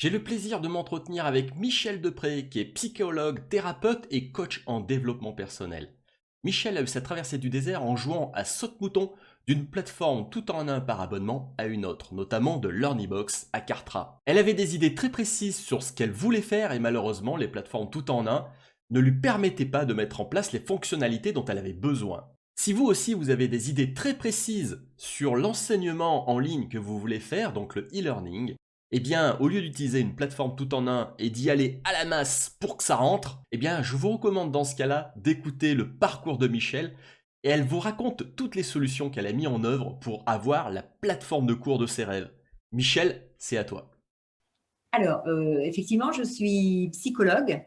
J'ai le plaisir de m'entretenir avec Michel Depré, qui est psychologue, thérapeute et coach en développement personnel. Michel a eu sa traversée du désert en jouant à saute-mouton d'une plateforme tout en un par abonnement à une autre, notamment de LearnyBox à Kartra. Elle avait des idées très précises sur ce qu'elle voulait faire et malheureusement les plateformes tout en un ne lui permettaient pas de mettre en place les fonctionnalités dont elle avait besoin. Si vous aussi vous avez des idées très précises sur l'enseignement en ligne que vous voulez faire, donc le e-learning, eh bien, au lieu d'utiliser une plateforme tout en un et d'y aller à la masse pour que ça rentre, eh bien, je vous recommande dans ce cas-là d'écouter le parcours de Michel et elle vous raconte toutes les solutions qu'elle a mis en œuvre pour avoir la plateforme de cours de ses rêves. Michel, c'est à toi. Alors, effectivement, je suis psychologue,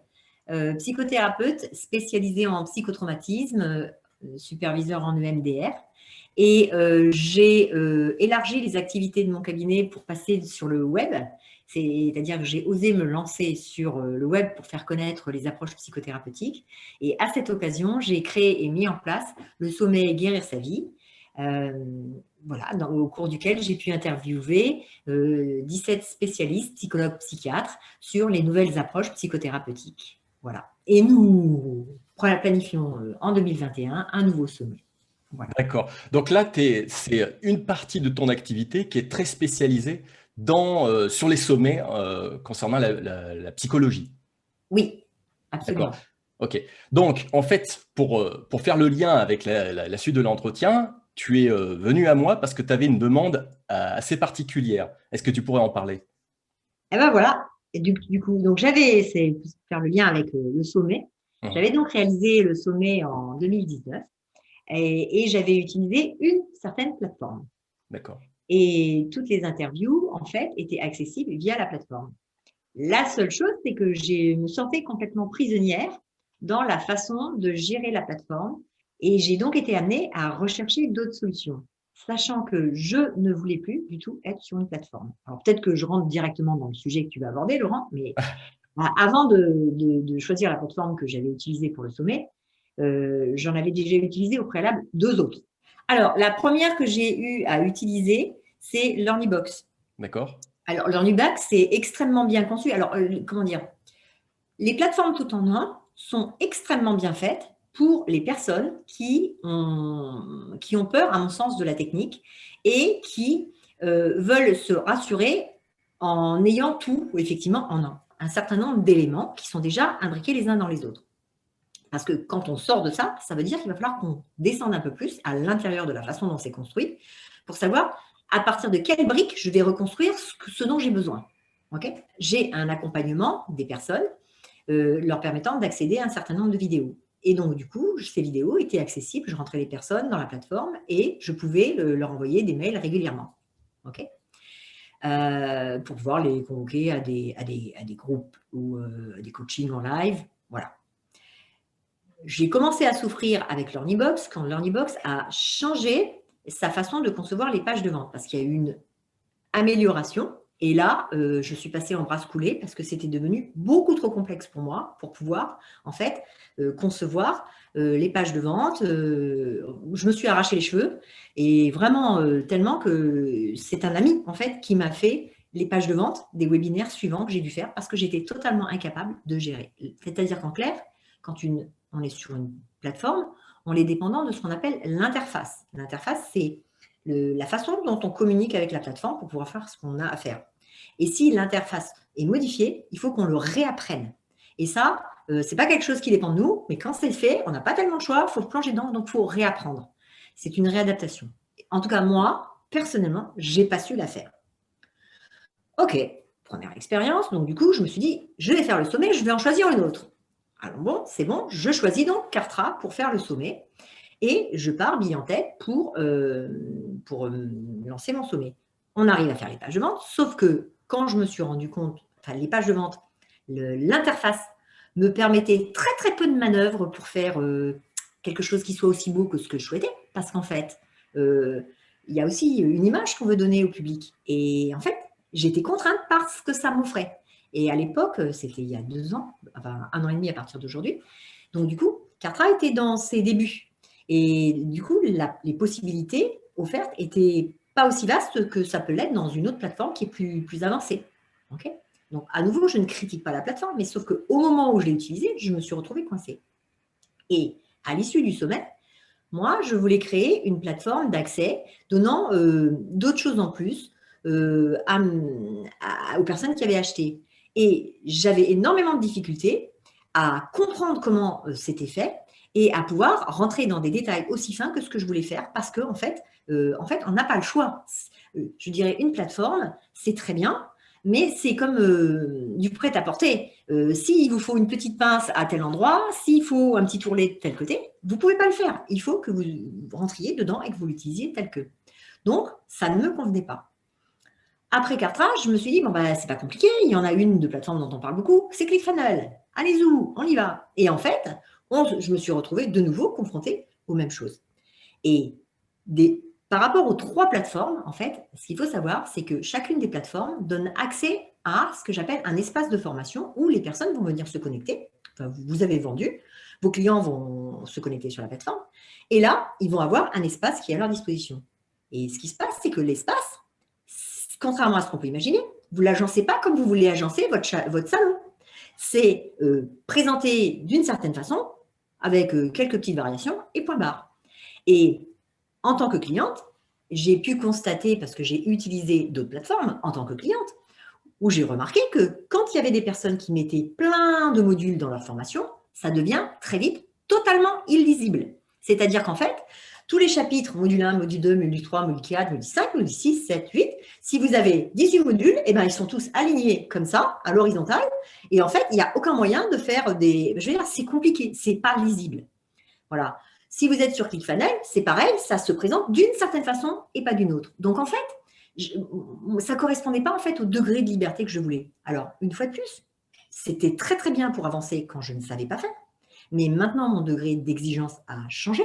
psychothérapeute spécialisée en psychotraumatisme, superviseur en EMDR et j'ai élargi les activités de mon cabinet pour passer sur le web. C'est-à-dire que j'ai osé me lancer sur le web pour faire connaître les approches psychothérapeutiques et à cette occasion, j'ai créé et mis en place le sommet Guérir sa vie, voilà, au cours duquel j'ai pu interviewer 17 spécialistes, psychologues, psychiatres, sur les nouvelles approches psychothérapeutiques. Voilà. Et nous planifions en 2021 un nouveau sommet. Voilà. D'accord. Donc là, c'est une partie de ton activité qui est très spécialisée sur les sommets concernant la psychologie. Oui, D'accord. absolument. Ok. Donc, en fait, pour faire le lien avec la suite de l'entretien, tu es venu à moi parce que tu avais une demande assez particulière. Est-ce que tu pourrais en parler? Et ben voilà. Et du coup, donc c'est pour faire le lien avec le sommet. Mhm. J'avais donc réalisé le sommet en 2019 et j'avais utilisé une certaine plateforme. D'accord. Et toutes les interviews, en fait, étaient accessibles via la plateforme. La seule chose, c'est que je me sentais complètement prisonnière dans la façon de gérer la plateforme et j'ai donc été amenée à rechercher d'autres solutions, sachant que je ne voulais plus du tout être sur une plateforme. Alors peut-être que je rentre directement dans le sujet que tu vas aborder, Laurent, mais avant de choisir la plateforme que j'avais utilisée pour le sommet, j'en avais déjà utilisé au préalable deux autres. Alors, la première que j'ai eu à utiliser, c'est LearnyBox. D'accord. Alors, LearnyBox, c'est extrêmement bien conçu. Alors, comment dire? Les plateformes tout en un sont extrêmement bien faites pour les personnes qui ont peur, à mon sens, de la technique et qui veulent se rassurer en ayant tout, effectivement, en un certain nombre d'éléments qui sont déjà imbriqués les uns dans les autres. Parce que quand on sort de ça, ça veut dire qu'il va falloir qu'on descende un peu plus à l'intérieur de la façon dont c'est construit pour savoir à partir de quelles briques je vais reconstruire ce dont j'ai besoin. Okay, j'ai un accompagnement des personnes leur permettant d'accéder à un certain nombre de vidéos. Et donc, du coup, ces vidéos étaient accessibles, je rentrais les personnes dans la plateforme et je pouvais leur envoyer des mails régulièrement. Okay, pour pouvoir les convoquer à des groupes ou à des coachings en live. Voilà. J'ai commencé à souffrir avec LearnyBox quand LearnyBox a changé sa façon de concevoir les pages de vente parce qu'il y a eu une amélioration. Et là, je suis passée en brasse coulée parce que c'était devenu beaucoup trop complexe pour moi pour pouvoir, en fait, concevoir les pages de vente. Je me suis arraché les cheveux et vraiment tellement que c'est un ami, en fait, qui m'a fait les pages de vente des webinaires suivants que j'ai dû faire parce que j'étais totalement incapable de gérer. C'est-à-dire qu'en clair, quand on est sur une plateforme, on est dépendant de ce qu'on appelle l'interface. L'interface, c'est la façon dont on communique avec la plateforme pour pouvoir faire ce qu'on a à faire. Et si l'interface est modifiée, il faut qu'on le réapprenne. Et ça, c'est pas quelque chose qui dépend de nous, mais quand c'est fait, on n'a pas tellement de choix, il faut se plonger dedans, donc il faut réapprendre. C'est une réadaptation. En tout cas, moi, personnellement, j'ai pas su la faire. Ok, première expérience, donc du coup, je me suis dit, je vais faire le sommet, je vais en choisir une autre. Alors bon, c'est bon, je choisis donc Kartra pour faire le sommet et je pars bille en tête pour lancer mon sommet. On arrive à faire les pages de vente, sauf que quand je me suis rendu compte, enfin les pages de vente, l'interface me permettait très très peu de manœuvres pour faire quelque chose qui soit aussi beau que ce que je souhaitais, parce qu'en fait, il y a aussi une image qu'on veut donner au public. Et en fait, j'étais contrainte par ce que ça m'offrait. Et à l'époque, c'était il y a 2 ans, enfin 1 an et demi à partir d'aujourd'hui. Donc du coup, Kartra était dans ses débuts. Et du coup, les possibilités offertes étaient pas aussi vastes que ça peut l'être dans une autre plateforme qui est plus avancée. Okay, Donc, à nouveau, je ne critique pas la plateforme, mais sauf qu'au moment où je l'ai utilisée, je me suis retrouvée coincée. Et à l'issue du sommet, moi, je voulais créer une plateforme d'accès donnant d'autres choses en plus aux personnes qui avaient acheté. Et j'avais énormément de difficultés à comprendre comment c'était fait et à pouvoir rentrer dans des détails aussi fins que ce que je voulais faire parce qu'en on n'a pas le choix. Je dirais une plateforme, c'est très bien, mais c'est comme du prêt-à-porter. S'il vous faut une petite pince à tel endroit, s'il faut un petit ourlet de tel côté, vous ne pouvez pas le faire. Il faut que vous rentriez dedans et que vous l'utilisiez tel que. Donc, ça ne me convenait pas. Après Cartrage, je me suis dit, bon, bah, c'est pas compliqué, il y en a une de plateforme dont on parle beaucoup, c'est ClickFunnels. Allez-y, on y va. Et en fait, je me suis retrouvée de nouveau confrontée aux mêmes choses. Et par rapport aux 3 plateformes, en fait, ce qu'il faut savoir, c'est que chacune des plateformes donne accès à ce que j'appelle un espace de formation où les personnes vont venir se connecter. Enfin, vous avez vendu, vos clients vont se connecter sur la plateforme, et là, ils vont avoir un espace qui est à leur disposition. Et ce qui se passe, c'est que l'espace, contrairement à ce qu'on peut imaginer, vous ne l'agencez pas comme vous voulez agencer votre salon. C'est présenté d'une certaine façon, avec quelques petites variations, et point barre. Et en tant que cliente, j'ai pu constater, parce que j'ai utilisé d'autres plateformes en tant que cliente, où j'ai remarqué que quand il y avait des personnes qui mettaient plein de modules dans leur formation, ça devient très vite totalement illisible. C'est-à-dire qu'en fait, tous les chapitres, module 1, module 2, module 3, module 4, module 5, module 6, 7, 8, si vous avez 18 modules, eh ben, ils sont tous alignés comme ça, à l'horizontale. Et en fait, il n'y a aucun moyen de faire des… Je veux dire, c'est compliqué, c'est pas lisible. Voilà. Si vous êtes sur ClickFunnels, c'est pareil, ça se présente d'une certaine façon et pas d'une autre. Donc, en fait, ça ne correspondait pas en fait au degré de liberté que je voulais. Alors, une fois de plus, c'était très très bien pour avancer quand je ne savais pas faire. Mais maintenant, mon degré d'exigence a changé.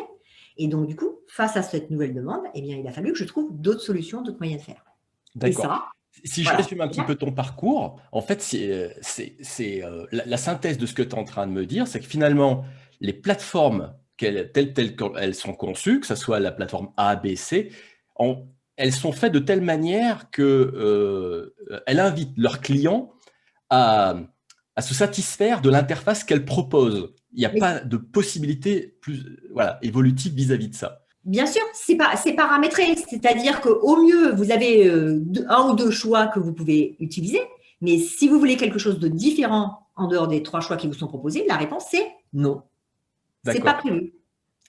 Et donc, du coup, face à cette nouvelle demande, eh bien, il a fallu que je trouve d'autres solutions, d'autres moyens de faire. D'accord. Et ça, si je voilà. résume un petit peu ton parcours, en fait, c'est la synthèse de ce que tu es en train de me dire, c'est que finalement, les plateformes telles qu'elles sont conçues, que ce soit la plateforme A, B, C, elles sont faites de telle manière qu'elles invitent leurs clients à se satisfaire de l'interface qu'elles proposent. Il n'y a pas de possibilité plus évolutive vis-à-vis de ça. Bien sûr, c'est paramétré, c'est-à-dire qu'au mieux, vous avez un ou deux choix que vous pouvez utiliser, mais si vous voulez quelque chose de différent en dehors des 3 choix qui vous sont proposés, la réponse c'est non. C'est pas prévu.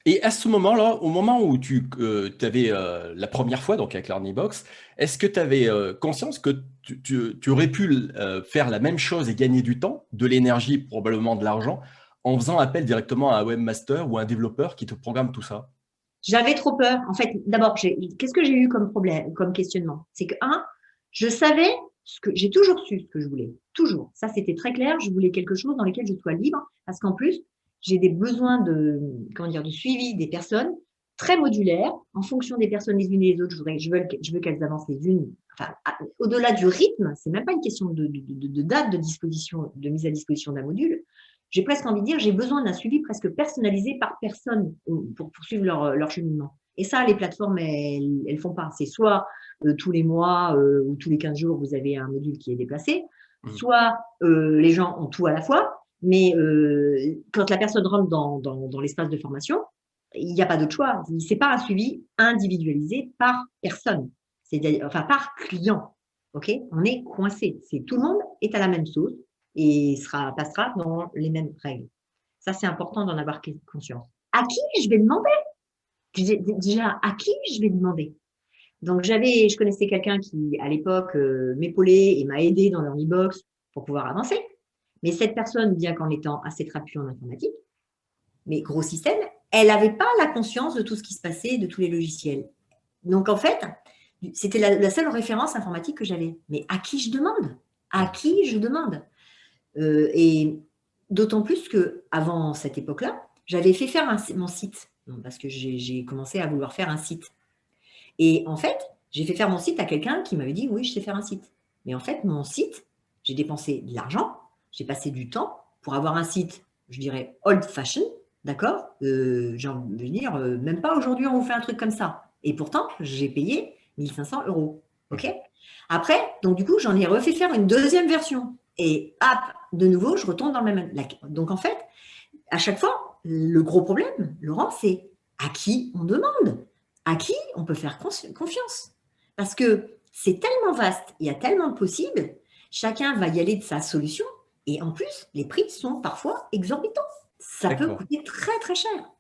Et à ce moment-là, au moment où tu avais la première fois, donc avec l'Arnibox, est-ce que tu avais conscience que tu aurais pu faire la même chose et gagner du temps, de l'énergie, probablement de l'argent, en faisant appel directement à un webmaster ou à un développeur qui te programme tout ça? J'avais trop peur. En fait, d'abord, qu'est-ce que j'ai eu comme problème, comme questionnement? C'est que, je savais j'ai toujours su ce que je voulais. Toujours. Ça, c'était très clair. Je voulais quelque chose dans lequel je sois libre. Parce qu'en plus, j'ai des besoins de suivi des personnes très modulaires en fonction des personnes les unes et les autres. Je veux qu'elles avancent les unes. Enfin, au-delà du rythme, c'est même pas une question de date de disposition, de mise à disposition d'un module. J'ai presque envie de dire, j'ai besoin d'un suivi presque personnalisé par personne pour poursuivre leur cheminement. Et ça, les plateformes, elles font pas. C'est soit tous les mois ou tous les 15 jours, vous avez un module qui est déplacé, soit les gens ont tout à la fois, mais quand la personne rentre dans l'espace de formation, il n'y a pas d'autre choix. C'est pas un suivi individualisé par personne, c'est-à-dire, enfin, par client. Ok, on est coincé. Tout le monde est à la même sauce et passera dans les mêmes règles. Ça, c'est important d'en avoir conscience. À qui je vais demander? Déjà, à qui je vais demander? Donc, je connaissais quelqu'un qui, à l'époque, m'épaulait et m'a aidé dans l'Arnibox pour pouvoir avancer. Mais cette personne, bien qu'en étant assez trapue en informatique, mais gros système, elle n'avait pas la conscience de tout ce qui se passait, de tous les logiciels. Donc, en fait, c'était la seule référence informatique que j'avais. Mais à qui je demande? À qui je demande? Et d'autant plus qu'avant cette époque-là, j'avais fait faire mon site, parce que j'ai commencé à vouloir faire un site. Et en fait, j'ai fait faire mon site à quelqu'un qui m'avait dit « oui, je sais faire un site ». Mais en fait, mon site, j'ai dépensé de l'argent, j'ai passé du temps pour avoir un site, je dirais old fashion, d'accord, j'ai envie de dire, même pas aujourd'hui on vous fait un truc comme ça. Et pourtant, j'ai payé 1 500 €. Ok. Après, donc du coup, j'en ai refait faire une deuxième version. et hop, de nouveau, je retourne dans le même. Donc en fait, à chaque fois, le gros problème, Laurent, c'est à qui on demande, à qui on peut faire confiance. Parce que c'est tellement vaste, il y a tellement de possibles, chacun va y aller de sa solution, et en plus, les prix sont parfois exorbitants. Ça peut D'accord. coûter très très cher.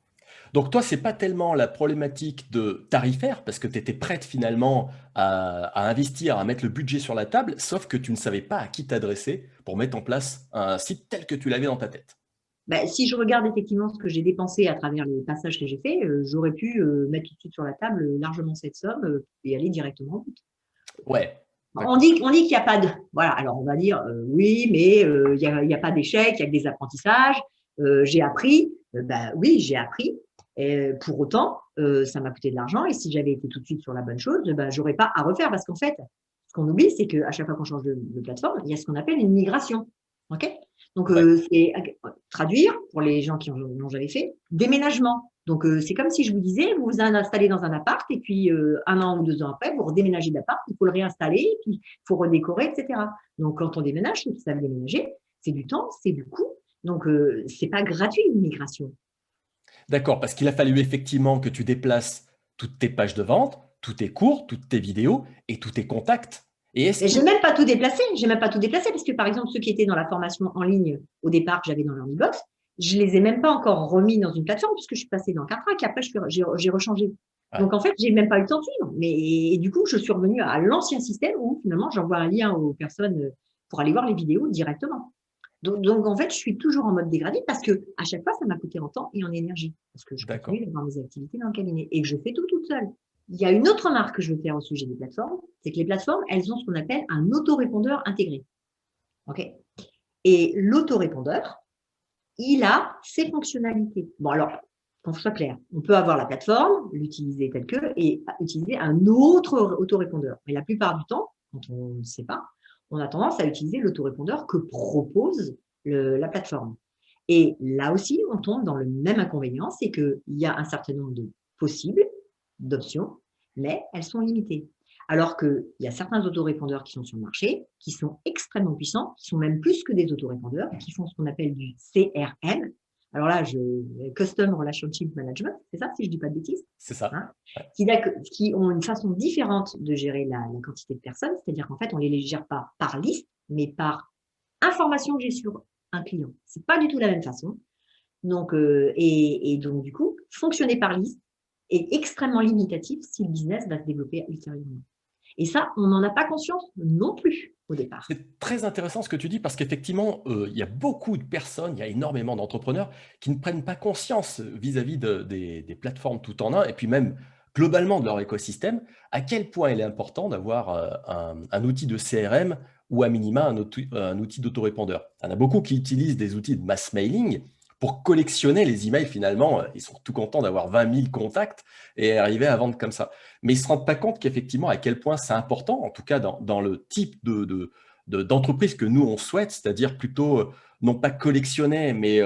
Donc toi, c'est pas tellement la problématique de tarifaire, parce que tu étais prête finalement à investir, à mettre le budget sur la table, sauf que tu ne savais pas à qui t'adresser pour mettre en place un site tel que tu l'avais dans ta tête. Ben, si je regarde effectivement ce que j'ai dépensé à travers les passages que j'ai faits, j'aurais pu mettre tout de suite sur la table largement cette somme et aller directement au but. Ouais, On d'accord. dit, on dit qu'il n'y a pas de. Voilà, alors on va dire oui, mais il n'y a pas d'échec, il y a que des apprentissages. J'ai appris, ben oui, j'ai appris. Et pour autant, ça m'a coûté de l'argent. Et si j'avais été tout de suite sur la bonne chose, ben, j'aurais pas à refaire. Parce qu'en fait, ce qu'on oublie, c'est qu'à chaque fois qu'on change de plateforme, il y a ce qu'on appelle une migration. OK. Donc, Ouais. c'est traduire, pour les gens qui n'ont jamais fait, déménagement. Donc, c'est comme si je vous disais, vous vous installez dans un appart et puis 1 an ou 2 ans après, vous redéménagez d'appart, il faut le réinstaller, et puis il faut redécorer, etc. Donc, quand on déménage, ceux qui savent déménager, c'est du temps, c'est du coût. Donc, c'est pas gratuit une migration. D'accord, parce qu'il a fallu effectivement que tu déplaces toutes tes pages de vente, tous tes cours, toutes tes vidéos et tous tes contacts. Et est-ce Et j'ai qu'il... même pas tout déplacé. J'ai même pas tout déplacé parce que, par exemple, ceux qui étaient dans la formation en ligne au départ que j'avais dans l'Ornibox, je les ai même pas encore remis dans une plateforme puisque je suis passée dans Cartrack et après j'ai rechangé. Ouais, Donc en fait, j'ai même pas eu le temps de suivre. Mais et du coup, je suis revenue à l'ancien système où finalement j'envoie un lien aux personnes pour aller voir les vidéos directement. Donc en fait, je suis toujours en mode dégradé parce que à chaque fois, ça m'a coûté en temps et en énergie parce que je d'accord. continue d'avoir mes activités dans le cabinet et que je fais tout toute seule. Il y a une autre remarque que je veux faire au sujet des plateformes, c'est que les plateformes, elles ont ce qu'on appelle un autorépondeur intégré. OK. Et l'autorépondeur, il a ses fonctionnalités. Bon, alors, qu'on soit clair, on peut avoir la plateforme, l'utiliser telle que, et utiliser un autre autorépondeur. Mais la plupart du temps, quand on ne sait pas, on a tendance à utiliser l'autorépondeur que propose la plateforme. Et là aussi, on tombe dans le même inconvénient, c'est qu'il y a un certain nombre de possibles, d'options, mais elles sont limitées. Alors qu'il y a certains autorépondeurs qui sont sur le marché, qui sont extrêmement puissants, qui sont même plus que des autorépondeurs, qui font ce qu'on appelle du CRM. Alors là, Custom Relationship Management, c'est ça, si je ne dis pas de bêtises, C'est ça. hein, Ouais. qui ont une façon différente de gérer la quantité de personnes, c'est-à-dire qu'en fait, on ne les gère pas par liste, mais par information que j'ai sur un client. C'est pas du tout la même façon. Donc, et donc, du coup, fonctionner par liste est extrêmement limitatif si le business va se développer ultérieurement. Et ça, on n'en a pas conscience non plus au départ. C'est très intéressant ce que tu dis parce qu'effectivement, il y a beaucoup de personnes, il y a énormément d'entrepreneurs qui ne prennent pas conscience vis-à-vis des plateformes tout en un et puis même globalement de leur écosystème, à quel point il est important d'avoir un outil de CRM ou à minima un outil d'autorépondeur. Il y en a beaucoup qui utilisent des outils de mass mailing pour collectionner les emails finalement. Ils sont tout contents d'avoir 20 000 contacts et arriver à vendre comme ça. Mais ils ne se rendent pas compte qu'effectivement, à quel point c'est important, en tout cas dans le type d'entreprise que nous, on souhaite, c'est-à-dire plutôt, non pas collectionner, mais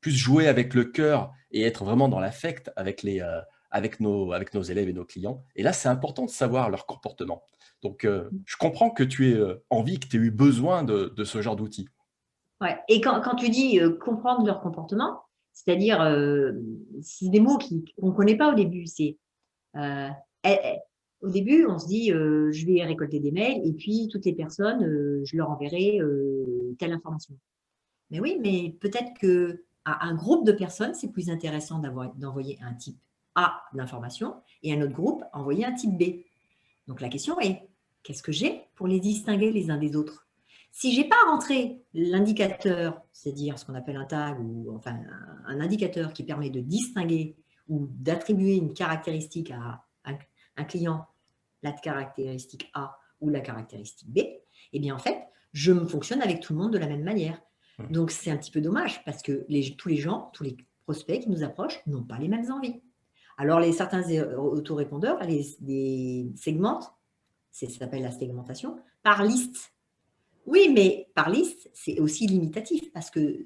plus jouer avec le cœur et être vraiment dans l'affect avec nos élèves et nos clients. Et là, c'est important de savoir leur comportement. Donc, je comprends que tu aies envie, que tu aies eu besoin de ce genre d'outils. Ouais. Et quand tu dis comprendre leur comportement, c'est-à-dire, c'est des mots qu'on ne connaît pas au début. Euh, Au début, on se dit, je vais récolter des mails et puis toutes les personnes, je leur enverrai telle information. Mais oui, mais peut-être que à un groupe de personnes, c'est plus intéressant d'envoyer un type A d'information et un autre groupe envoyer un type B. Donc la question est, qu'est-ce que j'ai pour les distinguer les uns des autres? Si je n'ai pas rentré l'indicateur, c'est-à-dire ce qu'on appelle un tag ou enfin un indicateur qui permet de distinguer ou d'attribuer une caractéristique à un client, la caractéristique A ou la caractéristique B, eh bien en fait, je me fonctionne avec tout le monde de la même manière. Hmm. Donc c'est un petit peu dommage parce que tous les gens, tous les prospects qui nous approchent n'ont pas les mêmes envies. Alors certains autorépondeurs les segmentent, ça s'appelle la segmentation, par liste. Oui, mais par liste, c'est aussi limitatif parce que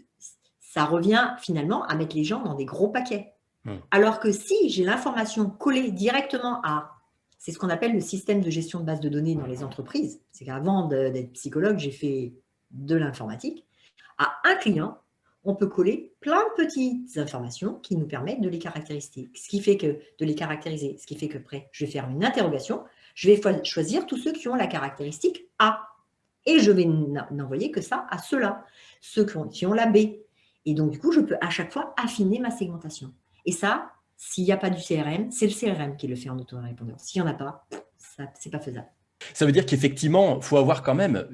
ça revient finalement à mettre les gens dans des gros paquets. Hmm. Alors que si j'ai l'information collée directement à, c'est ce qu'on appelle le système de gestion de base de données dans les entreprises. C'est qu'avant d'être psychologue, j'ai fait de l'informatique, à un client, on peut coller plein de petites informations qui nous permettent de les caractériser. Ce qui fait que après, je vais faire une interrogation, je vais choisir tous ceux qui ont la caractéristique A. Et je vais n'envoyer que ça à ceux-là, ceux qui ont la B. Et donc, du coup, je peux à chaque fois affiner ma segmentation. Et ça, s'il n'y a pas du CRM, c'est le CRM qui le fait en autorépondeur. S'il n'y en a pas, ce n'est pas faisable. Ça veut dire qu'effectivement, il faut avoir quand même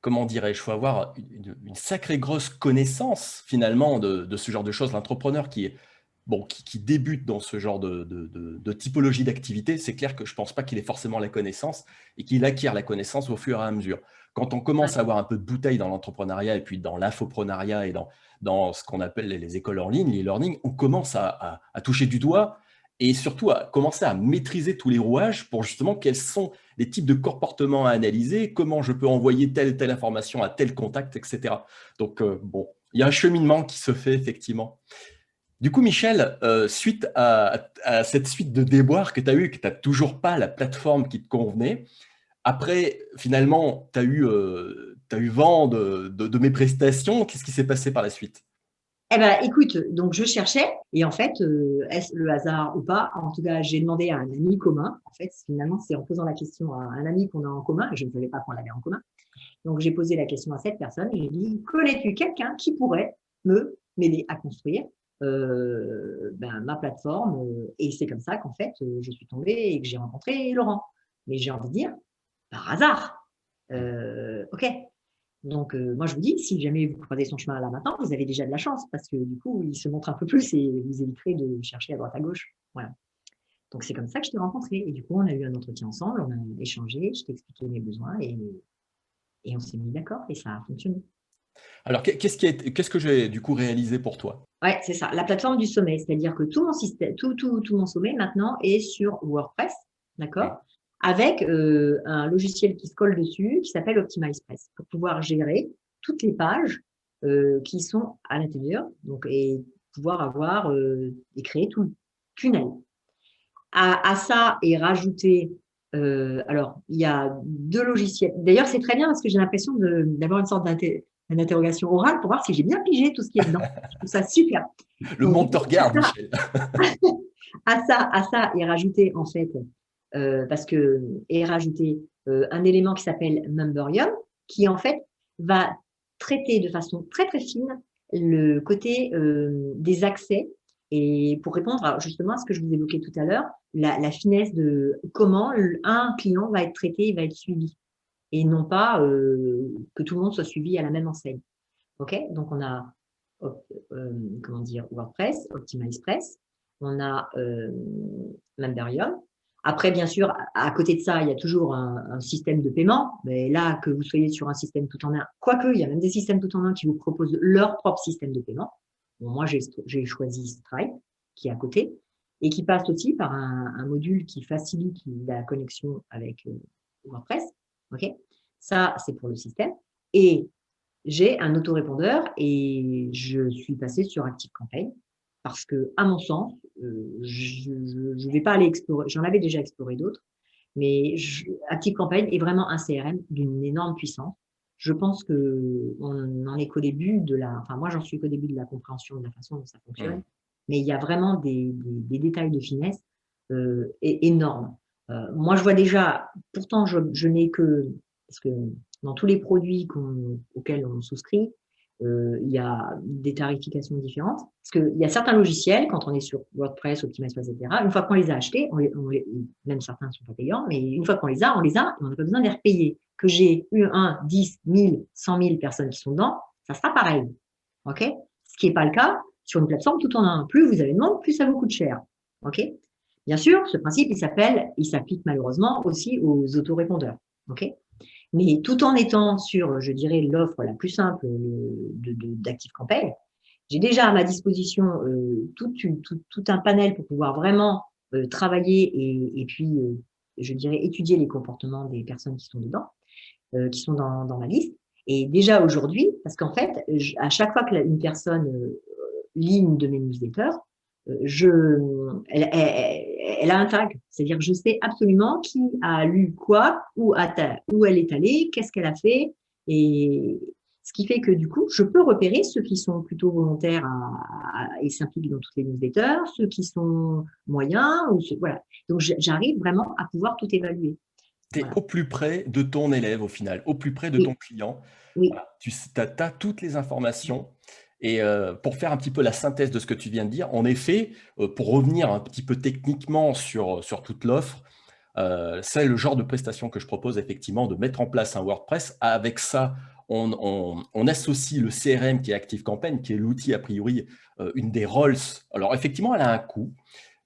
comment dirais-je, faut avoir une sacrée grosse connaissance finalement de ce genre de choses. L'entrepreneur qui débute dans ce genre de typologie d'activité, c'est clair que je ne pense pas qu'il ait forcément la connaissance et qu'il acquiert la connaissance au fur et à mesure. Quand on commence à avoir un peu de bouteille dans l'entrepreneuriat et puis dans l'infoprenariat et dans ce qu'on appelle les écoles en ligne, les learning, on commence à toucher du doigt et surtout à commencer à maîtriser tous les rouages pour justement quels sont les types de comportements à analyser, comment je peux envoyer telle information à tel contact, etc. Donc, bon, il y a un cheminement qui se fait effectivement. Du coup, Michel, suite à cette suite de déboires que tu as eu, que tu n'as toujours pas la plateforme qui te convenait, après, finalement, tu as eu vent de mes prestations. Qu'est-ce qui s'est passé par la suite? Eh ben, écoute, donc je cherchais, et en fait, est-ce le hasard ou pas, en tout cas, j'ai demandé à un ami commun, en fait, finalement, c'est en posant la question à un ami qu'on a en commun, et je ne savais pas qu'on l'avait en commun, donc j'ai posé la question à cette personne, et j'ai dit, connais-tu quelqu'un qui pourrait m'aider à construire ma plateforme, et c'est comme ça qu'en fait, je suis tombée et que j'ai rencontré Laurent. Mais j'ai envie de dire, par hasard, ok. Donc, moi, je vous dis, si jamais vous croisez son chemin là maintenant, vous avez déjà de la chance parce que du coup, il se montre un peu plus et vous éviterez de chercher à droite à gauche. Voilà. Donc, c'est comme ça que je t'ai rencontré. Et du coup, on a eu un entretien ensemble, on a échangé, je t'ai expliqué mes besoins et on s'est mis d'accord et ça a fonctionné. Alors, qu'est-ce que j'ai du coup réalisé pour toi? Ouais, c'est ça. La plateforme du sommet, c'est-à-dire que tout mon système, tout mon sommet maintenant est sur WordPress, d'accord, avec un logiciel qui se colle dessus qui s'appelle OptimizePress pour pouvoir gérer toutes les pages qui sont à l'intérieur, donc et pouvoir avoir et créer tout le tunnel. À ça est rajouté, alors il y a 2 logiciels. D'ailleurs, c'est très bien parce que j'ai l'impression d'avoir une sorte d'interrogation orale pour voir si j'ai bien pigé tout ce qui est dedans. Je trouve ça super. Le Donc, monde te regarde, Michel. à ça est rajouté en fait, parce que est rajouté un élément qui s'appelle Memberium, qui en fait va traiter de façon très très fine le côté des accès et pour répondre justement à ce que je vous évoquais tout à l'heure, la finesse de comment un client va être traité et va être suivi et non pas que tout le monde soit suivi à la même enseigne. Ok, donc on a comment dire, WordPress, OptimizePress, on a Memberium. Après, bien sûr, à côté de ça, il y a toujours un système de paiement. Mais là, que vous soyez sur un système tout en un, quoique, il y a même des systèmes tout en un qui vous proposent leur propre système de paiement. Bon, moi, j'ai choisi Stripe, qui est à côté, et qui passe aussi par un module qui facilite la connexion avec WordPress. Okay, ça, c'est pour le système. Et j'ai un autorépondeur et je suis passée sur ActiveCampaign parce que, à mon sens, je ne vais pas aller explorer, j'en avais déjà exploré d'autres, mais ActiveCampaign est vraiment un CRM d'une énorme puissance. Je pense qu'on en est qu'au début enfin moi j'en suis qu'au début de la compréhension de la façon dont ça fonctionne, mais il y a vraiment des détails de finesse énormes. Moi je vois déjà, pourtant je n'ai que, parce que dans tous les produits auxquels on souscrit, il y a des tarifications différentes. Parce qu'il y a certains logiciels, quand on est sur WordPress, OptimizePress, etc., une fois qu'on les a achetés, même certains ne sont pas payants, mais une fois qu'on les a, et on n'a pas besoin de les repayer. Que j'ai eu 10, 1000, 100 000 personnes qui sont dedans, ça sera pareil. Okay, ce qui n'est pas le cas sur une plateforme tout en un. Plus vous avez de monde, plus ça vous coûte cher. Okay, bien sûr, ce principe, il s'applique malheureusement aussi aux autorépondeurs. Okay, mais tout en étant sur, je dirais, l'offre la plus simple d'ActiveCampaign, j'ai déjà à ma disposition tout un panel pour pouvoir vraiment travailler et puis, je dirais, étudier les comportements des personnes qui sont dedans, qui sont dans ma liste. Et déjà aujourd'hui, parce qu'en fait, à chaque fois qu'une personne lit une de mes newsletters, elle a un tag, c'est-à-dire que je sais absolument qui a lu quoi, où elle est allée, qu'est-ce qu'elle a fait, Et ce qui fait que du coup, je peux repérer ceux qui sont plutôt volontaires et s'impliquent dans toutes les newsletters, ceux qui sont moyens, voilà. Donc, j'arrive vraiment à pouvoir tout évaluer. Tu es Voilà. au plus près de ton élève au final, au plus près de ton Oui, client. oui, Voilà, tu as toutes les informations. Et pour faire un petit peu la synthèse de ce que tu viens de dire, en effet, pour revenir un petit peu techniquement sur toute l'offre, c'est le genre de prestation que je propose effectivement de mettre en place un WordPress. Avec ça, on associe le CRM qui est ActiveCampaign, qui est l'outil a priori, une des roles. Alors effectivement, elle a un coût,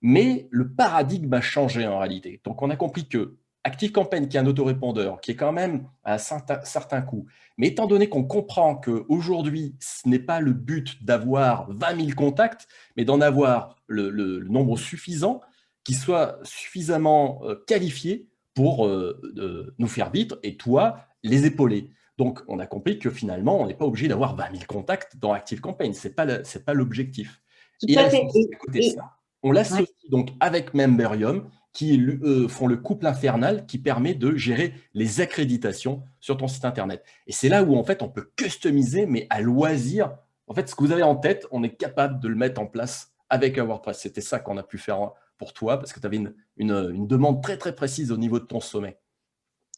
mais le paradigme a changé en réalité. Donc on a compris que ActiveCampaign, qui est un autorépondeur, qui est quand même à un certain coût, mais étant donné qu'on comprend qu'aujourd'hui, ce n'est pas le but d'avoir 20 000 contacts, mais d'en avoir le nombre suffisant qui soit suffisamment qualifié pour nous faire vivre et toi, les épauler. Donc, on a compris que finalement, on n'est pas obligé d'avoir 20 000 contacts dans ActiveCampaign. Ce n'est pas l'objectif. tout Et à fait. à côté de ça, on Ouais. l'associe donc avec Memberium, qui font le couple infernal qui permet de gérer les accréditations sur ton site internet. Et c'est là où en fait on peut customiser, mais à loisir. En fait, ce que vous avez en tête, on est capable de le mettre en place avec un WordPress. C'était ça qu'on a pu faire pour toi, parce que tu avais une demande très très précise au niveau de ton sommet.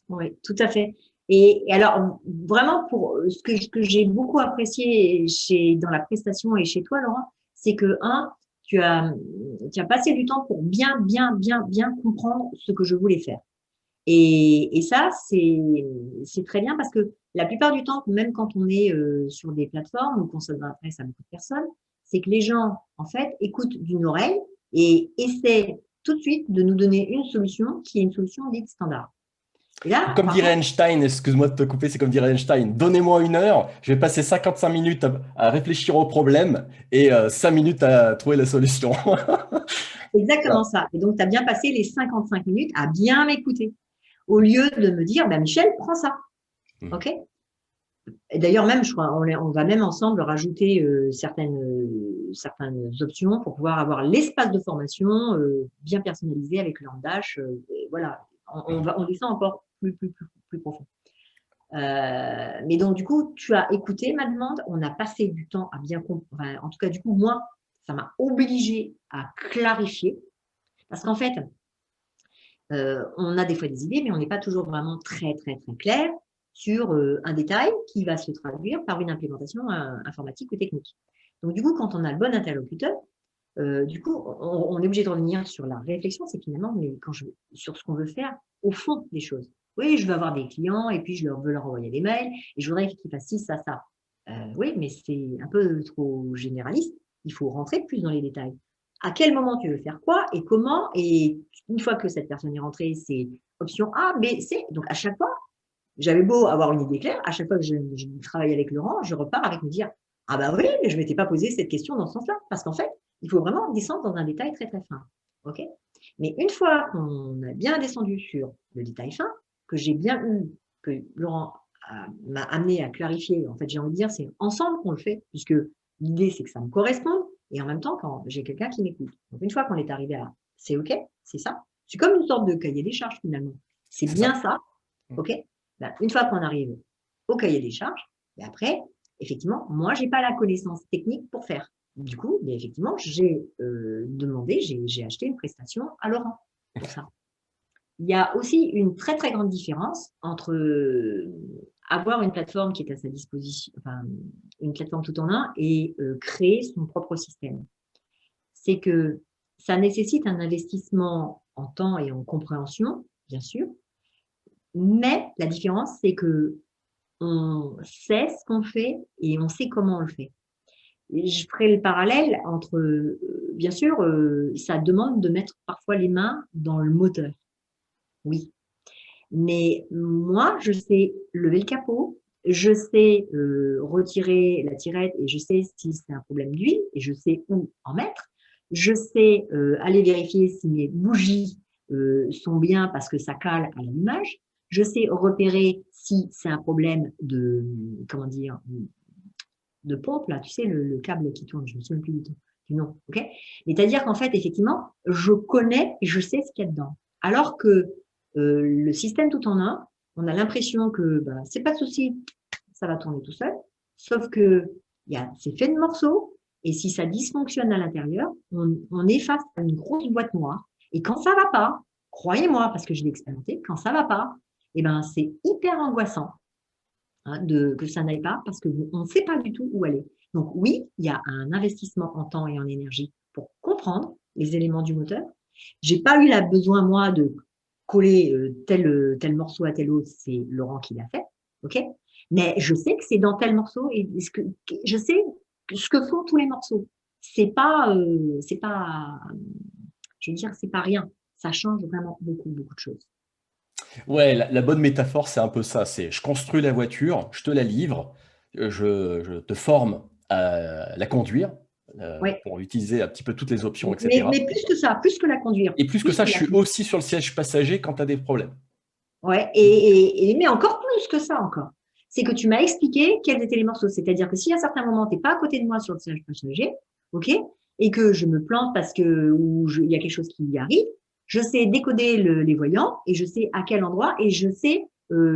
Oui, tout à fait. Et alors, vraiment, pour ce que j'ai beaucoup apprécié dans la prestation et chez toi, Laurent, c'est que, tu as passé du temps pour bien comprendre ce que je voulais faire. Et ça, c'est très bien parce que la plupart du temps, même quand on est sur des plateformes ou qu'on s'adresse à beaucoup de personnes, c'est que les gens, en fait, écoutent d'une oreille et essaient tout de suite de nous donner une solution qui est une solution dite standard. Et là, Comme par dirait contre, Einstein, excuse-moi de te couper, c'est comme dirait Einstein, donnez-moi 1 heure, je vais passer 55 minutes à réfléchir au problème et 5 minutes à trouver la solution. c'est exactement ça. Et donc, tu as bien passé les 55 minutes à bien m'écouter, au lieu de me dire, bah, Michel, prends ça. OK? Et d'ailleurs, même, je crois, on va même ensemble rajouter certaines options pour pouvoir avoir l'espace de formation bien personnalisé avec le handdash. Voilà, on descend encore plus profond. Mais donc, du coup, tu as écouté ma demande, on a passé du temps à bien comprendre. Enfin, en tout cas, du coup, moi, ça m'a obligé à clarifier. Parce qu'en fait, on a des fois des idées, mais on n'est pas toujours vraiment très, très, très clair sur un détail qui va se traduire par une implémentation informatique ou technique. Donc, du coup, quand on a le bon interlocuteur, du coup, on est obligé de revenir sur la réflexion, c'est finalement, mais sur ce qu'on veut faire au fond des choses. Oui, je veux avoir des clients et puis veux leur envoyer des mails et je voudrais qu'ils fassent ci, ça, ça. Oui, mais c'est un peu trop généraliste. Il faut rentrer plus dans les détails. À quel moment tu veux faire quoi et comment? Et une fois que cette personne est rentrée, c'est option A, B, C. Donc, à chaque fois, j'avais beau avoir une idée claire, à chaque fois que je travaille avec Laurent, je repars avec me dire, ah bah oui, mais je ne m'étais pas posé cette question dans ce sens-là. Parce qu'en fait, il faut vraiment descendre dans un détail très très fin. OK? Mais une fois qu'on a bien descendu sur le détail fin, que j'ai bien eu, que Laurent m'a amené à clarifier, en fait, j'ai envie de dire, c'est ensemble qu'on le fait, puisque l'idée, c'est que ça me corresponde, et en même temps, quand j'ai quelqu'un qui m'écoute. Donc, une fois qu'on est arrivé à c'est OK, c'est ça. C'est comme une sorte de cahier des charges, finalement. C'est C'est ça. bien ça, OK? Ben, une fois qu'on arrive au cahier des charges, et après, effectivement, moi, je n'ai pas la connaissance technique pour faire. Du coup, mais effectivement, j'ai demandé, j'ai acheté une prestation à Laurent pour ça. Il y a aussi une très, très grande différence entre avoir une plateforme qui est à sa disposition, enfin, une plateforme tout en un et créer son propre système. C'est que ça nécessite un investissement en temps et en compréhension, bien sûr, mais la différence, c'est que on sait ce qu'on fait et on sait comment on le fait. Et je ferai le parallèle entre, bien sûr, ça demande de mettre parfois les mains dans le moteur. Oui. Mais moi, je sais lever le capot, je sais retirer la tirette et je sais si c'est un problème d'huile et je sais où en mettre. Je sais aller vérifier si mes bougies sont bien parce que ça cale à l'allumage. Je sais repérer si c'est un problème comment dire, de pompe, là, tu sais, le câble qui tourne, je ne me souviens plus du nom, ok? C'est-à-dire qu'en fait, effectivement, je connais et je sais ce qu'il y a dedans. Alors que le système tout en un, on a l'impression que bah, c'est pas de souci, ça va tourner tout seul. Sauf que c'est fait de morceaux, et si ça dysfonctionne à l'intérieur, on est face à une grosse boîte noire. Et quand ça va pas, croyez-moi, parce que je l'ai expérimenté, quand ça va pas, eh ben, c'est hyper angoissant, hein, que ça n'aille pas, parce qu'on ne sait pas du tout où aller. Donc oui, il y a un investissement en temps et en énergie pour comprendre les éléments du moteur. J'ai pas eu besoin, moi, de coller tel morceau à tel autre, c'est Laurent qui l'a fait, ok. Mais je sais que c'est dans tel morceau, et je sais ce que font tous les morceaux. C'est pas, je veux dire, c'est pas rien. Ça change vraiment beaucoup, beaucoup de choses. Ouais, la bonne métaphore, c'est un peu ça. C'est je construis la voiture, je te la livre, je te forme à la conduire Ouais. pour utiliser un petit peu toutes les options, Mais etc. plus que ça, plus que la conduire. Et plus que Plus ça, que je la suis aussi sur le siège passager quand tu as des problèmes. Ouais, mais encore plus que ça encore. C'est que tu m'as expliqué quels étaient les morceaux. C'est-à-dire que si à certains moments, tu n'es pas à côté de moi sur le siège passager, ok, et que je me plante parce que il y a quelque chose qui y arrive, je sais décoder les voyants et je sais à quel endroit et je sais,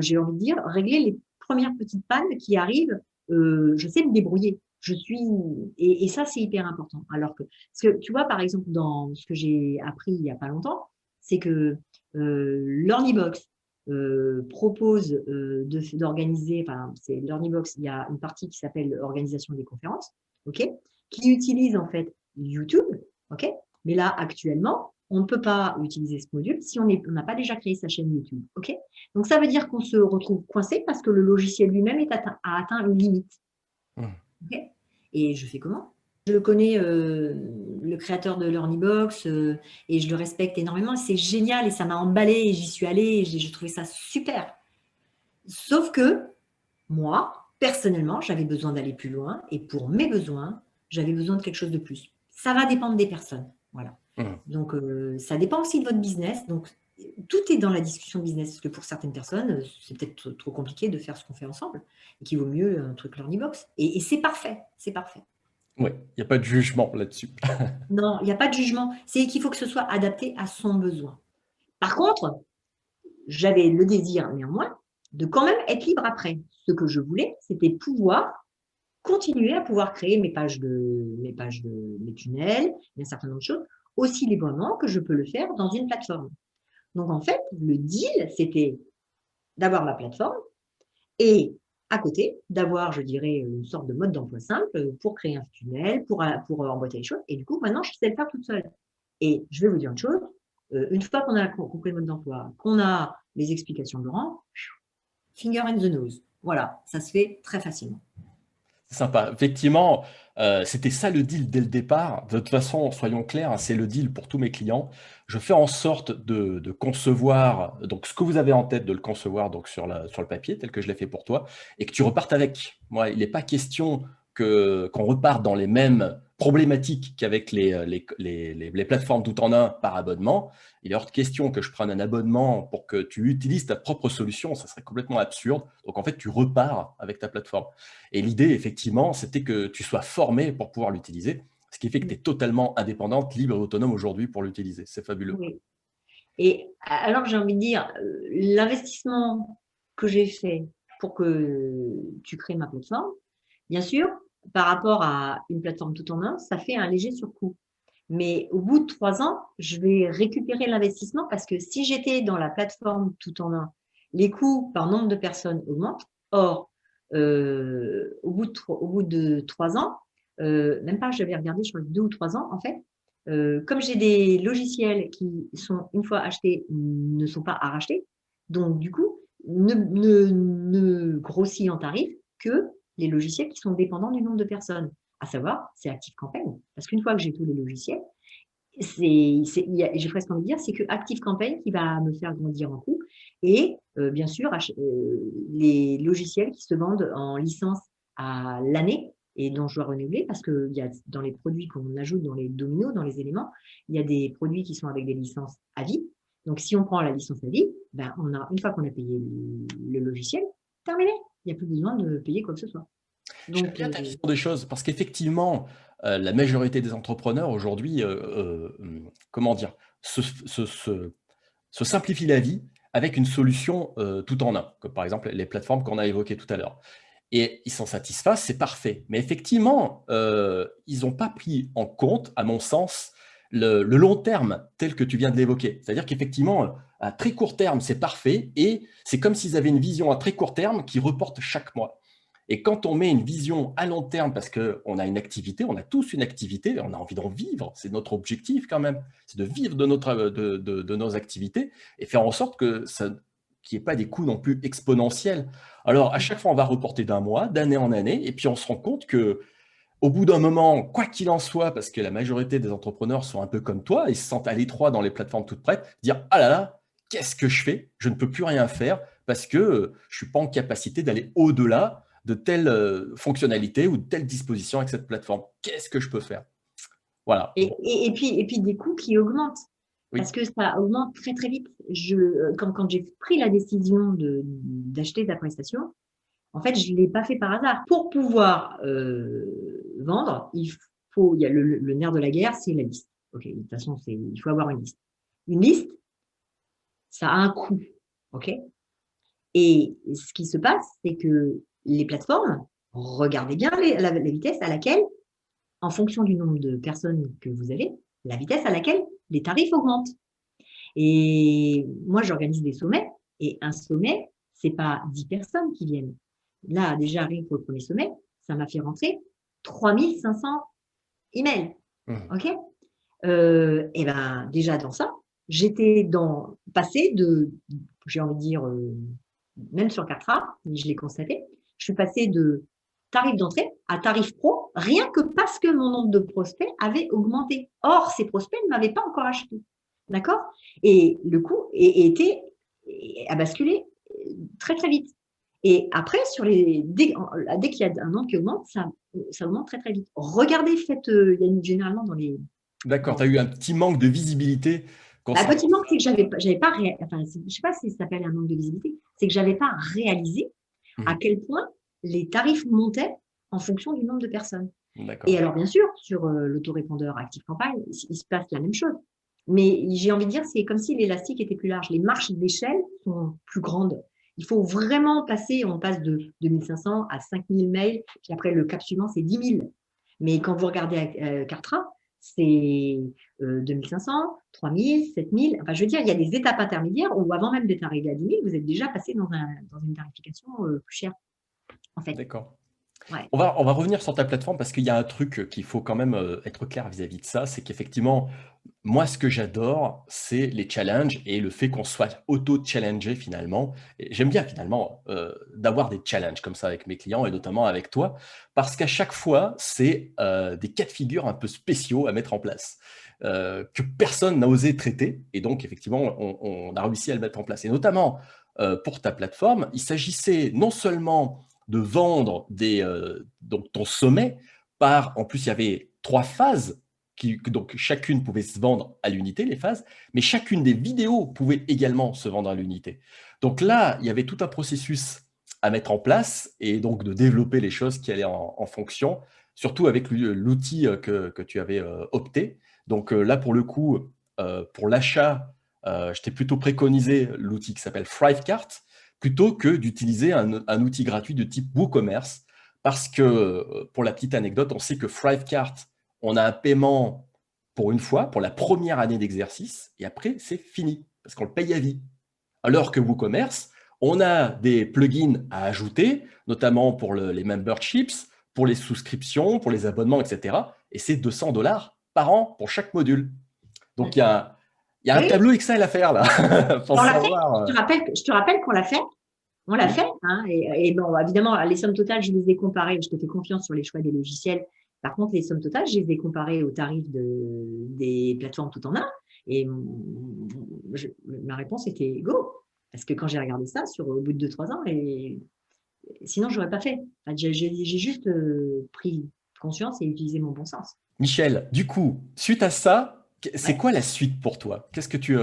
j'ai envie de dire, régler les premières petites pannes qui arrivent. Je sais me débrouiller. Et ça, c'est hyper important. Alors que, parce que tu vois, par exemple, dans ce que j'ai appris il y a pas longtemps, c'est que l'Ornibox propose d'organiser, enfin, c'est LearnyBox, il y a une partie qui s'appelle organisation des conférences, ok, qui utilise en fait YouTube, ok, mais là actuellement, on ne peut pas utiliser ce module si on n'a pas déjà créé sa chaîne YouTube, ok. Donc ça veut dire qu'on se retrouve coincé parce que le logiciel lui-même a atteint une limite, Mmh. ok. Et je fais comment? Je connais le créateur de LearnyBox et je le respecte énormément. C'est génial et ça m'a emballé et j'y suis allée et j'ai trouvé ça super. Sauf que moi, personnellement, j'avais besoin d'aller plus loin et pour mes besoins, j'avais besoin de quelque chose de plus. Ça va dépendre des personnes. Voilà. Mmh. Donc, ça dépend aussi de votre business. Donc, tout est dans la discussion business. Parce que pour certaines personnes, c'est peut-être trop compliqué de faire ce qu'on fait ensemble et qu'il vaut mieux un truc LearnyBox. Et c'est parfait. C'est parfait. Ouais, il n'y a pas de jugement là-dessus. Non, il n'y a pas de jugement. C'est qu'il faut que ce soit adapté à son besoin. Par contre, j'avais le désir néanmoins de quand même être libre après. Ce que je voulais, c'était pouvoir continuer à pouvoir créer mes tunnels, un certain nombre de choses, aussi librement que je peux le faire dans une plateforme. Donc en fait, le deal, c'était d'avoir ma plateforme et à côté, d'avoir, je dirais, une sorte de mode d'emploi simple pour créer un tunnel, pour emboîter les choses. Et du coup, maintenant, je sais le faire toute seule. Et je vais vous dire une chose, une fois qu'on a compris le mode d'emploi, qu'on a les explications de Laurent, finger in the nose. Voilà, ça se fait très facilement. C'est sympa. Effectivement, c'était ça le deal dès le départ. De toute façon, soyons clairs, hein, c'est le deal pour tous mes clients. Je fais en sorte de concevoir donc ce que vous avez en tête, de le concevoir donc sur le papier, tel que je l'ai fait pour toi, et que tu repartes avec. Moi, il n'est pas question qu'on reparte dans les mêmes problématiques qu'avec les plateformes tout en un par abonnement. Il est hors de question que je prenne un abonnement pour que tu utilises ta propre solution. Ça serait complètement absurde. Donc, en fait, tu repars avec ta plateforme. Et l'idée, effectivement, c'était que tu sois formé pour pouvoir l'utiliser, ce qui fait que tu es totalement indépendante, libre et autonome aujourd'hui pour l'utiliser. C'est fabuleux. Oui. Et alors, j'ai envie de dire, l'investissement que j'ai fait pour que tu crées ma plateforme, bien sûr, par rapport à une plateforme tout en un, ça fait un léger surcoût. Mais au bout de 3 ans, je vais récupérer l'investissement parce que si j'étais dans la plateforme tout en un, les coûts par nombre de personnes augmentent. Or, au bout de 3 ans, même pas, j'avais regardé, je crois 2 ou 3 ans, en fait, comme j'ai des logiciels qui sont, une fois achetés, ne sont pas à racheter, donc du coup, ne grossit en tarif que les logiciels qui sont dépendants du nombre de personnes. À savoir, c'est ActiveCampaign. Parce qu'une fois que j'ai tous les logiciels, j'ai presque envie de dire, c'est que ActiveCampaign qui va me faire grandir en coût. Et bien sûr, les logiciels qui se vendent en licence à l'année et dont je dois renouveler parce que dans les produits qu'on ajoute dans les dominos, dans les éléments, il y a des produits qui sont avec des licences à vie. Donc, si on prend la licence à vie, ben, une fois qu'on a payé le logiciel, terminé. Il n'y a plus besoin de payer quoi que ce soit. J'aime Donc, bien ta vision des choses parce qu'effectivement, la majorité des entrepreneurs aujourd'hui, comment dire, se simplifient la vie avec une solution tout en un, comme par exemple les plateformes qu'on a évoquées tout à l'heure. et ils s'en satisfassent, c'est parfait. Mais effectivement, ils n'ont pas pris en compte, à mon sens, le long terme tel que tu viens de l'évoquer. C'est-à-dire qu'effectivement, à très court terme, c'est parfait et c'est comme s'ils avaient une vision à très court terme qui reporte chaque mois. Et quand on met une vision à long terme, parce qu'on a une activité, on a tous une activité, on a envie d'en vivre, c'est notre objectif quand même, c'est de vivre de nos activités et faire en sorte que ça, qu'il n'y ait pas des coûts non plus exponentiels. Alors, à chaque fois, on va reporter d'un mois, d'année en année, et puis on se rend compte que au bout d'un moment, quoi qu'il en soit, parce que la majorité des entrepreneurs sont un peu comme toi, ils se sentent à l'étroit dans les plateformes toutes prêtes, dire ah là là, qu'est-ce que je fais? Je ne peux plus rien faire parce que je suis pas en capacité d'aller au-delà de telle fonctionnalité ou de telle disposition avec cette plateforme. Qu'est-ce que je peux faire? Voilà. Et, Bon, et puis des coûts qui augmentent, parce oui. que ça augmente très très vite. Quand j'ai pris la décision d'acheter de la prestation, en fait, je ne l'ai pas fait par hasard. Pour pouvoir vendre, il y a le nerf de la guerre, c'est la liste. Ok, de toute façon, il faut avoir une liste. Une liste, ça a un coût. Ok. Et ce qui se passe, c'est que les plateformes, regardez bien la vitesse à laquelle, en fonction du nombre de personnes que vous avez, la vitesse à laquelle les tarifs augmentent. Et moi, j'organise des sommets, et un sommet, c'est pas 10 personnes qui viennent. Là, déjà, rien que pour le premier sommet, ça m'a fait rentrer 3500 emails. Mhm. OK? Et ben, déjà dans ça, passé j'ai envie de dire, même sur Cartra, je l'ai constaté, je suis passée de tarif d'entrée à tarif pro, rien que parce que mon nombre de prospects avait augmenté. Or, ces prospects ne m'avaient pas encore acheté. D'accord? Et le coût a basculé très, très vite. Et après, dès qu'il y a un nombre qui augmente, ça augmente très, très vite. Regardez, il y a généralement D'accord, tu as dans eu un petit manque de visibilité bah, concernant petit manque, ça. c'est que j'avais pas enfin, je sais pas si ça s'appelle un manque de visibilité, c'est que j'avais pas réalisé à Mhm. quel point les tarifs montaient en fonction du nombre de personnes. Et D'accord. alors, bien sûr, sur l'autorépondeur Active Campagne, il se passe la même chose. Mais j'ai envie de dire, c'est comme si l'élastique était plus large. Les marches d'échelle sont plus grandes. Il faut vraiment passer, on passe de 2500 à 5000 mails, puis après le cap suivant, c'est 10 000. Mais quand vous regardez Cartra, c'est 2500, 3000, 7000. Enfin, je veux dire, il y a des étapes intermédiaires où avant même d'être arrivé à 10 000, vous êtes déjà passé dans une tarification plus chère, en fait. D'accord. Ouais. On va revenir sur ta plateforme parce qu'il y a un truc qu'il faut quand même être clair vis-à-vis de ça, c'est qu'effectivement, moi, ce que j'adore, c'est les challenges et le fait qu'on soit auto-challengé finalement. Et j'aime bien finalement d'avoir des challenges comme ça avec mes clients et notamment avec toi, parce qu'à chaque fois, c'est des cas de figure un peu spéciaux à mettre en place, que personne n'a osé traiter. Et donc, effectivement, on a réussi à le mettre en place. Et notamment pour ta plateforme, il s'agissait non seulement de vendre donc ton sommet en plus, il y avait 3 phases donc chacune pouvait se vendre à l'unité, les phases, mais chacune des vidéos pouvait également se vendre à l'unité. Donc là, il y avait tout un processus à mettre en place et donc de développer les choses qui allaient en fonction, surtout avec l'outil que tu avais opté. Donc là, pour le coup, pour l'achat, je t'ai plutôt préconisé l'outil qui s'appelle Thrivecart plutôt que d'utiliser un outil gratuit de type WooCommerce parce que, pour la petite anecdote, on sait que Thrivecart, on a un paiement pour une fois, pour la première année d'exercice, et après, c'est fini, parce qu'on le paye à vie. Alors que WooCommerce, on a des plugins à ajouter, notamment pour les memberships, pour les souscriptions, pour les abonnements, etc. Et c'est 200 $ par an pour chaque module. Donc, il y a un Oui, tableau Excel à faire là, pour on l'a fait. savoir. Je te rappelle qu'on l'a fait. On l'a Oui, fait. Hein, et bon, évidemment, les sommes totales, je les ai comparées. Je te fais confiance sur les choix des logiciels. Par contre, les sommes totales, je les ai comparées aux tarifs des plateformes tout en un. Et ma réponse était go. Parce que quand j'ai regardé ça, au bout de 2, 3 ans, et sinon, je n'aurais pas fait. Enfin, j'ai juste pris conscience et utilisé mon bon sens. Michel, du coup, suite à ça, c'est Ouais. quoi la suite pour toi? Qu'est-ce que tu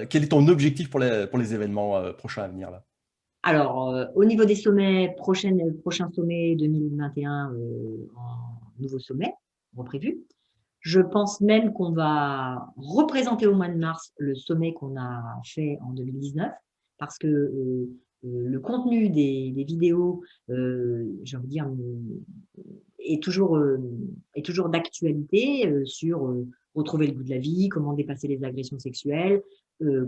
quel est ton objectif pour les événements prochains à venir là? Alors, au niveau des sommets, prochain sommet 2021, en nouveau sommet, prévu. Je pense même qu'on va représenter au mois de mars le sommet qu'on a fait en 2019, parce que le contenu des vidéos, j'ai envie de dire, est toujours d'actualité sur retrouver le goût de la vie, comment dépasser les agressions sexuelles,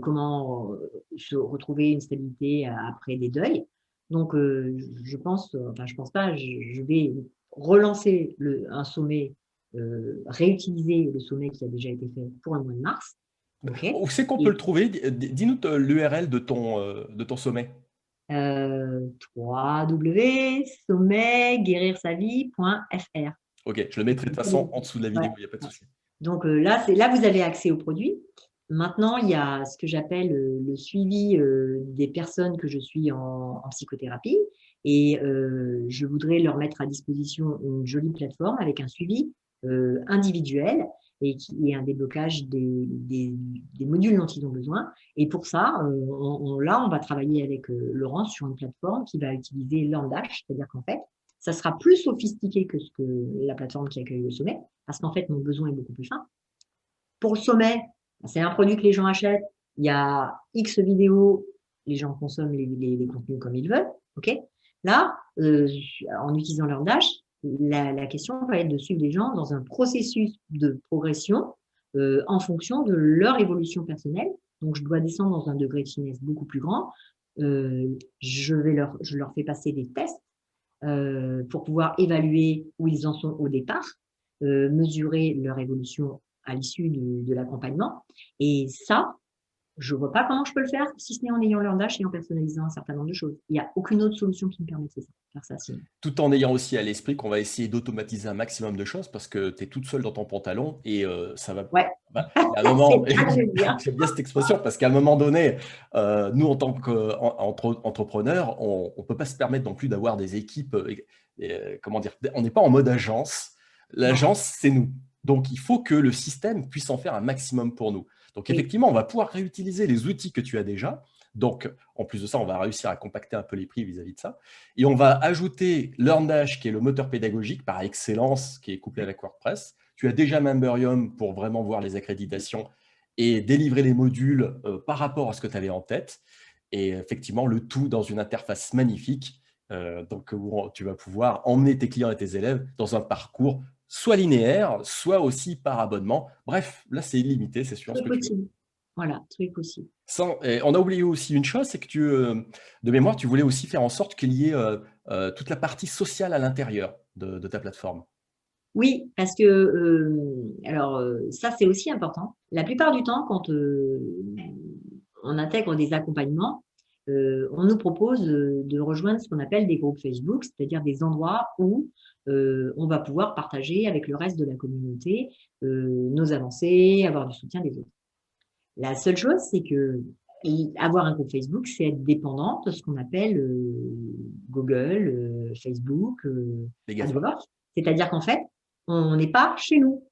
comment se retrouver une stabilité après des deuils. Donc, je pense, enfin, je pense pas, je vais relancer un sommet, réutiliser le sommet qui a déjà été fait pour le mois de mars. OK. Où c'est qu'on peut le Et trouver? Dis-nous l'URL de ton sommet. www.sommetguérirsavie.fr. Ok, je le mettrai de toute façon en dessous de la Ouais. vidéo, il n'y a pas de souci. Donc là, vous avez accès aux produits. Maintenant, il y a ce que j'appelle le suivi des personnes que je suis en psychothérapie et je voudrais leur mettre à disposition une jolie plateforme avec un suivi individuel et qui est un déblocage des modules dont ils ont besoin. Et pour ça, là, on va travailler avec Laurence sur une plateforme qui va utiliser LearnDash, c'est-à-dire qu'en fait, ça sera plus sophistiqué que la plateforme qui accueille le sommet, parce qu'en fait, mon besoin est beaucoup plus fin. Pour le sommet, c'est un produit que les gens achètent. Il y a X vidéos, les gens consomment les contenus comme ils veulent. Okay, là, en utilisant leur Dash, la question va être de suivre les gens dans un processus de progression en fonction de leur évolution personnelle. Donc, je dois descendre dans un degré de finesse beaucoup plus grand. Je leur fais passer des tests pour pouvoir évaluer où ils en sont au départ, mesurer leur évolution à l'issue de l'accompagnement. Et ça, je ne vois pas comment je peux le faire, si ce n'est en ayant leur Dash et en personnalisant un certain nombre de choses. Il n'y a aucune autre solution qui me permette de faire ça sinon. Tout en ayant aussi à l'esprit qu'on va essayer d'automatiser un maximum de choses parce que tu es toute seule dans ton pantalon et ça va. Ouais, À un moment, c'est ça que je veux dire. j'aime bien cette expression parce qu'à un moment donné, nous en tant qu'entrepreneurs, on ne peut pas se permettre non plus d'avoir des équipes. Comment dire, on n'est pas en mode agence. Non. L'agence, c'est nous. Donc, il faut que le système puisse en faire un maximum pour nous. Donc, Oui. effectivement, on va pouvoir réutiliser les outils que tu as déjà. Donc, en plus de ça, on va réussir à compacter un peu les prix vis-à-vis de ça. Et on va ajouter LearnDash, qui est le moteur pédagogique par excellence, qui est couplé avec WordPress. Tu as déjà Memberium pour vraiment voir les accréditations et délivrer les modules par rapport à ce que tu avais en tête. Et effectivement, le tout dans une interface magnifique. Donc, où tu vas pouvoir emmener tes clients et tes élèves dans un parcours soit linéaire, soit aussi par abonnement. Bref, là, c'est illimité, c'est suivant ce Tout que est tu veux. possible. Voilà, tout est possible. On a oublié aussi une chose, c'est que de mémoire, tu voulais aussi faire en sorte qu'il y ait toute la partie sociale à l'intérieur de ta plateforme. Oui, parce que, alors, ça, c'est aussi important. La plupart du temps, quand on intègre des accompagnements, on nous propose de rejoindre ce qu'on appelle des groupes Facebook, c'est-à-dire des endroits où on va pouvoir partager avec le reste de la communauté nos avancées, avoir du soutien des autres. La seule chose, c'est que avoir un groupe Facebook, c'est être dépendant de ce qu'on appelle Google, Facebook, Les GAFA. AdWords. C'est-à-dire qu'en fait, on n'est pas chez nous.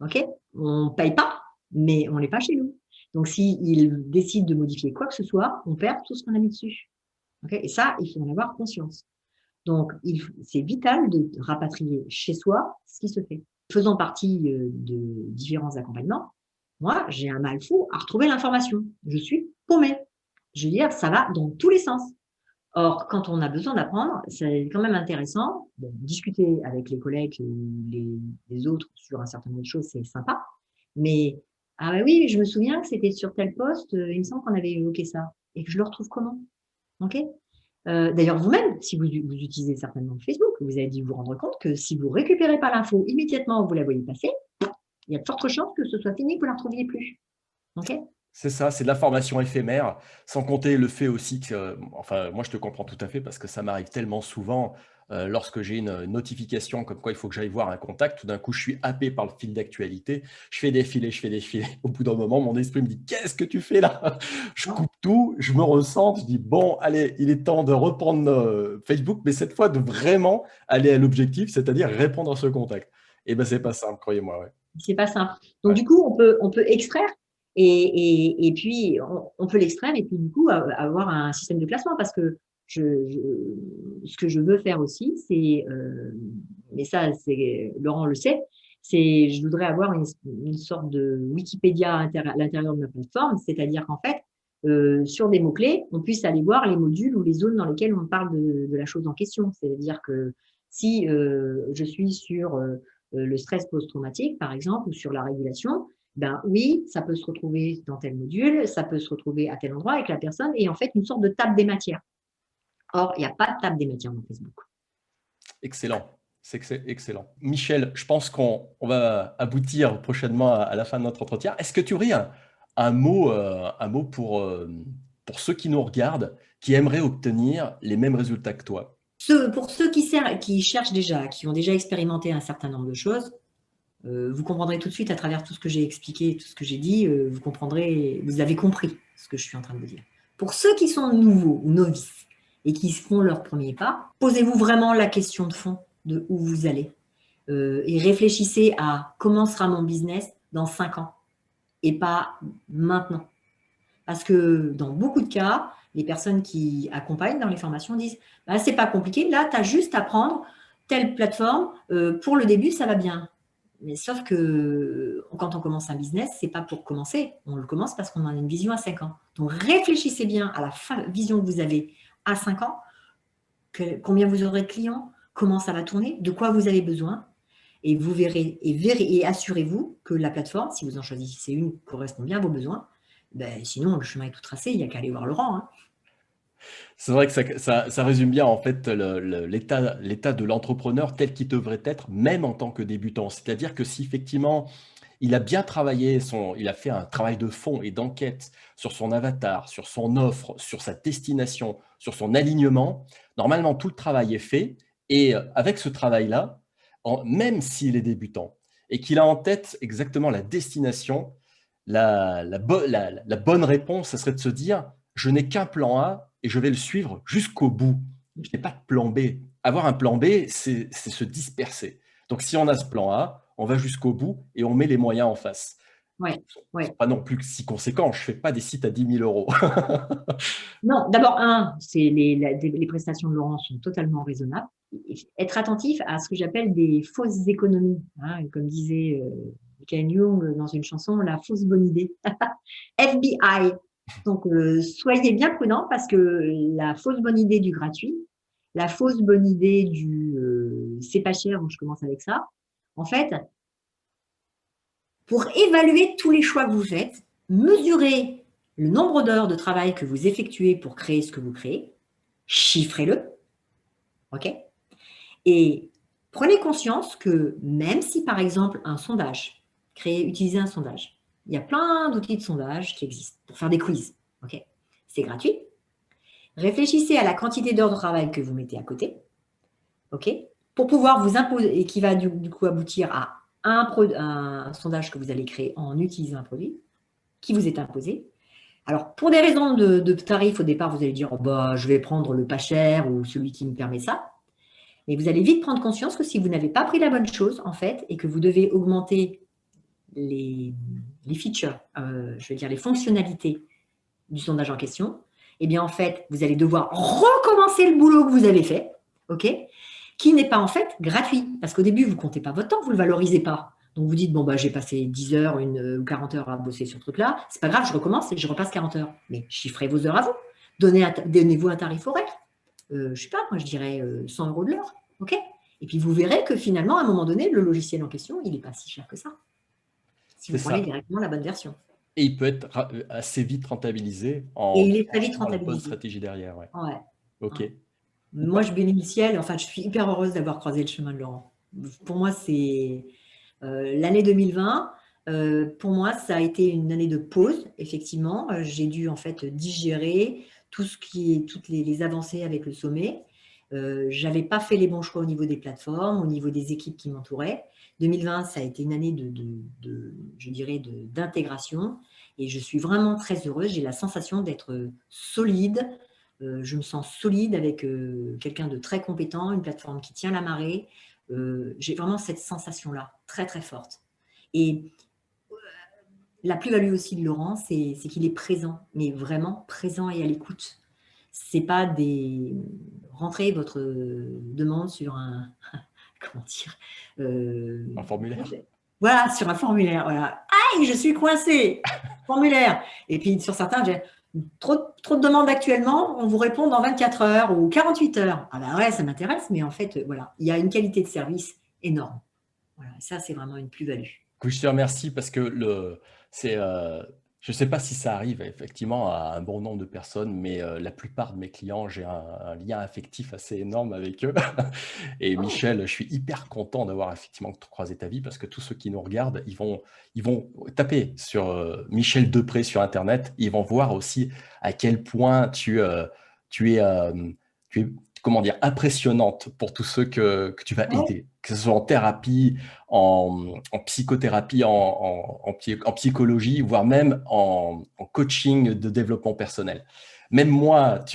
OK? On ne paye pas, mais on n'est pas chez nous. Donc, s'ils décident de modifier quoi que ce soit, on perd tout ce qu'on a mis dessus. Okay? Et ça, il faut en avoir conscience. Donc, c'est vital de rapatrier chez soi ce qui se fait. Faisant partie de différents accompagnements, moi, j'ai un mal fou à retrouver l'information. Je suis paumée. Je veux dire, ça va dans tous les sens. Or, quand on a besoin d'apprendre, c'est quand même intéressant. Bon, discuter avec les collègues ou les autres sur un certain nombre de choses, c'est sympa. Mais, ah bah oui, je me souviens que c'était sur tel poste, il me semble qu'on avait évoqué ça. Et que je le retrouve comment? OK? D'ailleurs, vous-même, si vous utilisez certainement Facebook, vous avez dû vous rendre compte que si vous ne récupérez pas l'info immédiatement où vous la voyez passer, il y a de fortes chances que ce soit fini, que vous ne la retrouviez plus. OK? C'est ça, c'est de l'information éphémère, sans compter le fait aussi que, enfin, moi je te comprends tout à fait parce que ça m'arrive tellement souvent lorsque j'ai une notification comme quoi il faut que j'aille voir un contact, tout d'un coup je suis happé par le fil d'actualité, je fais défiler, je fais défiler. Au bout d'un moment, mon esprit me dit qu'est-ce que tu fais là? Je Non, coupe tout, je me ressens, je dis bon, allez, il est temps de reprendre Facebook, mais cette fois de vraiment aller à l'objectif, c'est-à-dire répondre à ce contact. Et ben c'est pas simple, croyez-moi, ouais. c'est pas simple. Donc, Ouais. du coup, on peut extraire et puis on peut l'extraire et puis du coup avoir un système de classement parce que ce que je veux faire aussi, c'est, mais ça, Laurent le sait, c'est je voudrais avoir une sorte de Wikipédia à l'intérieur de ma plateforme, c'est-à-dire qu'en fait, sur des mots-clés, on puisse aller voir les modules ou les zones dans lesquelles on parle de la chose en question. C'est-à-dire que si je suis sur le stress post-traumatique, par exemple, ou sur la régulation, ben oui, ça peut se retrouver dans tel module, ça peut se retrouver à tel endroit avec la personne, et en fait, une sorte de table des matières. Or, il n'y a pas de table des matières dans Facebook. Excellent. C'est excellent. Michel, je pense qu'on va aboutir prochainement à la fin de notre entretien. Est-ce que tu aurais un mot pour ceux qui nous regardent, qui aimeraient obtenir les mêmes résultats que toi? Pour ceux qui cherchent déjà, qui ont déjà expérimenté un certain nombre de choses, vous comprendrez tout de suite à travers tout ce que j'ai expliqué, tout ce que j'ai dit, vous avez compris ce que je suis en train de vous dire. Pour ceux qui sont nouveaux ou novices et qui font leur premier pas, posez-vous vraiment la question de fond de où vous allez. Et réfléchissez à comment sera mon business dans 5 ans et pas maintenant. Parce que dans beaucoup de cas, les personnes qui accompagnent dans les formations disent bah, c'est pas compliqué, là, tu as juste à prendre telle plateforme, pour le début, ça va bien. Mais sauf que quand on commence un business, c'est pas pour commencer. On le commence parce qu'on a une vision à 5 ans. Donc réfléchissez bien à la vision que vous avez à 5 ans, combien vous aurez de clients, comment ça va tourner, de quoi vous avez besoin. Et vous verrez, et assurez-vous que la plateforme, si vous en choisissez une qui correspond bien à vos besoins, ben, sinon le chemin est tout tracé, il n'y a qu'à aller voir Laurent. Hein. C'est vrai que ça résume bien en fait l'état de l'entrepreneur tel qu'il devrait être, même en tant que débutant. C'est-à-dire que si effectivement il a bien travaillé, il a fait un travail de fond et d'enquête sur son avatar, sur son offre, sur sa destination, sur son alignement, normalement tout le travail est fait. Et avec ce travail-là, même s'il est débutant et qu'il a en tête exactement la destination, la bonne réponse, ce serait de se dire, je n'ai qu'un plan A et je vais le suivre jusqu'au bout. Je n'ai pas de plan B. Avoir un plan B, c'est se disperser. Donc, si on a ce plan A, on va jusqu'au bout et on met les moyens en face. Ouais, ouais. Pas non plus si conséquent. Je ne fais pas des sites à 10 000 euros. Non, d'abord, c'est les prestations de Laurent sont totalement raisonnables. Être attentif à ce que j'appelle des fausses économies. Hein, comme disait Michael Young dans une chanson, la fausse bonne idée. FBI. Donc, soyez bien prudents parce que la fausse bonne idée du gratuit, la fausse bonne idée du c'est pas cher, donc je commence avec ça. En fait, pour évaluer tous les choix que vous faites, mesurez le nombre d'heures de travail que vous effectuez pour créer ce que vous créez, chiffrez-le, ok? Et prenez conscience que même si, par exemple, un sondage, utilisez un sondage, il y a plein d'outils de sondage qui existent pour faire des quiz, ok? C'est gratuit. Réfléchissez à la quantité d'heures de travail que vous mettez à côté, ok? Pour pouvoir vous imposer, et qui va du coup aboutir à un sondage que vous allez créer en utilisant un produit qui vous est imposé. Alors, pour des raisons de tarifs, au départ, vous allez dire oh, bah, je vais prendre le pas cher ou celui qui me permet ça. Mais vous allez vite prendre conscience que si vous n'avez pas pris la bonne chose, en fait, et que vous devez augmenter les features, je veux dire les fonctionnalités du sondage en question, eh bien, en fait, vous allez devoir recommencer le boulot que vous avez fait, ok, qui n'est pas en fait gratuit. Parce qu'au début, vous ne comptez pas votre temps, vous ne le valorisez pas. Donc, vous dites, bon, bah, j'ai passé 10 heures ou 40 heures à bosser sur ce truc-là. C'est pas grave, je recommence et je repasse 40 heures. Mais chiffrez vos heures à vous. Donnez-vous un tarif horaire. Je ne sais pas, moi, je dirais 100 € de l'heure. OK? Et puis, vous verrez que finalement, à un moment donné, le logiciel en question, il n'est pas si cher que ça. Si vous prenez directement la bonne version. Et il peut être assez vite rentabilisé Et il est très vite la bonne rentabilisé. stratégie derrière. Ouais. Ouais. Ok. Ouais. Moi, je bénis le ciel. Enfin, je suis hyper heureuse d'avoir croisé le chemin de Laurent. Pour moi, c'est l'année 2020. Pour moi, ça a été une année de pause, effectivement. J'ai dû en fait digérer toutes les avancées avec le sommet. J'avais pas fait les bons choix au niveau des plateformes, au niveau des équipes qui m'entouraient. 2020, ça a été une année je dirais, d'intégration. Et je suis vraiment très heureuse. J'ai la sensation d'être solide. Je me sens solide avec quelqu'un de très compétent, une plateforme qui tient la marée. J'ai vraiment cette sensation-là, très très forte. Et la plus-value aussi de Laurent, c'est qu'il est présent, mais vraiment présent et à l'écoute. C'est pas rentrer votre demande sur un comment dire Un formulaire. Voilà, sur un formulaire. Voilà. Aïe, je suis coincée. Formulaire. Et puis sur certains, trop de demandes actuellement, on vous répond dans 24 heures ou 48 heures. Ah ben ouais, ça m'intéresse, mais en fait, voilà, il y a une qualité de service énorme. Voilà, ça, c'est vraiment une plus-value. Écoute, je te remercie parce que je ne sais pas si ça arrive effectivement à un bon nombre de personnes, mais la plupart de mes clients, j'ai un lien affectif assez énorme avec eux. Et Oh, Michel, je suis hyper content d'avoir effectivement croisé ta vie parce que tous ceux qui nous regardent, ils vont taper sur Michel Depré sur Internet. Ils vont voir aussi à quel point tu es, tu es, comment dire, impressionnante pour tous ceux que tu vas ouais. aider, que ce soit en thérapie, en psychothérapie, en psychologie, voire même en coaching de développement personnel. Même moi,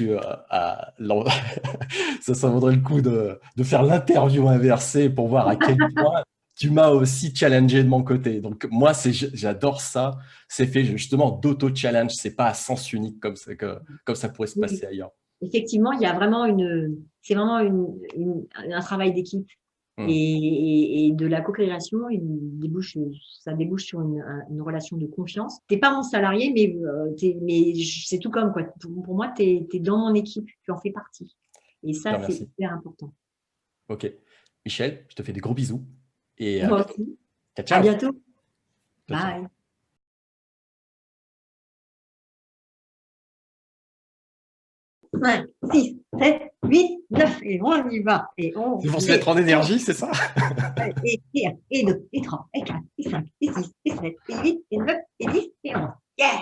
ça vaudrait le coup de faire l'interview inversée pour voir à quel point tu m'as aussi challengé de mon côté. Donc moi, j'adore ça. C'est fait justement d'auto-challenge. C'est pas à sens unique comme ça pourrait se Oui. passer ailleurs. Effectivement, il y a vraiment c'est vraiment un travail d'équipe Hmm. et de la co-création, ça débouche sur une relation de confiance. T'es pas mon salarié, mais c'est tout comme quoi. Pour moi, tu es dans mon équipe, tu en fais partie. Et Je te ça, c'est remercie. hyper important. Ok. Michel, je te fais des gros bisous et à Moi bientôt. aussi. Ciao, À ciao. bientôt. Ciao, ciao. Bye. 5, 6, 7, 8, 9, et on y va. Et on C'est pour se est mettre en énergie, c'est ça? et 1, et 2, et 3, et 4, et 5, et 6, et 7, et 8, et 9, et 10, et 11. Yeah!